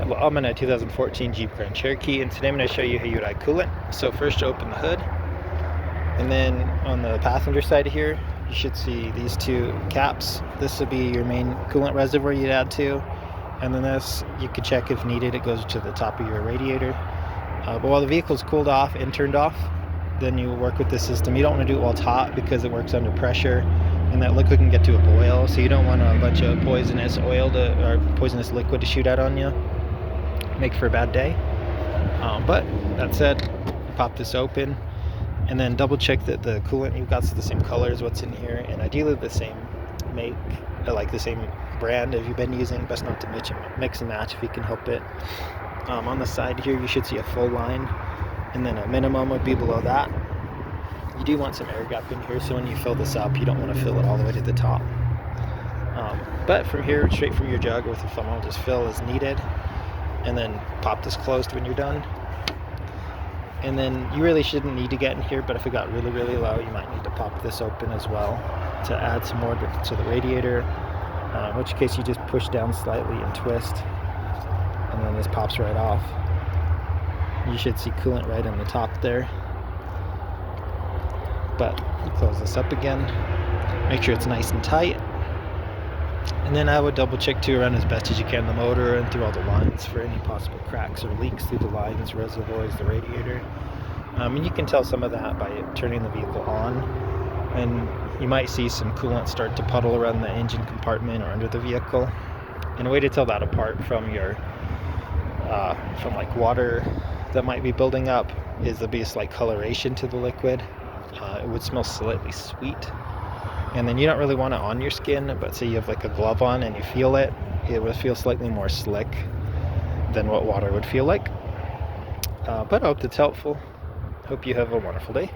Well, I'm in a 2014 Jeep Grand Cherokee, and today I'm going to show you how you would add coolant. So first, open the hood, and then on the passenger side here, you should see these two caps. This would be your main coolant reservoir you'd add to, and then this, you could check if needed, it goes to the top of your radiator. But while the vehicle's cooled off and turned off, then you work with the system. You don't want to do it while it's hot because it works under pressure, and that liquid can get to a boil, so you don't want a bunch of poisonous oil or poisonous liquid to shoot out on you. Make for a bad day. But that said, pop this open and then double check that the coolant you've got is the same color as what's in here, and ideally the same make, like the same brand as you've been using. Best not to mix and match if you can help it. On the side here, you should see a full line, and then a minimum would be below that. You do want some air gap in here, so when you fill this up, you don't want to fill it all the way to the top. But from here, straight from your jug with a funnel, just fill as needed, and then pop this closed when you're done. And then you really shouldn't need to get in here, but if it got really, really low, you might need to pop this open as well to add some more to the radiator, in which case you just push down slightly and twist, and then this pops right off. You should see coolant right on the top there. But you close this up again, make sure it's nice and tight. And then I would double check to run as best as you can the motor and through all the lines for any possible cracks or leaks through the lines, reservoirs, the radiator. And you can tell some of that by turning the vehicle on, and you might see some coolant start to puddle around the engine compartment or under the vehicle. And a way to tell that apart from your from like water that might be building up is there'll be a slight coloration to the liquid. It would smell slightly sweet. And then you don't really want it on your skin, but say you have like a glove on and you feel it, it would feel slightly more slick than what water would feel like. But I hope that's helpful. Hope you have a wonderful day.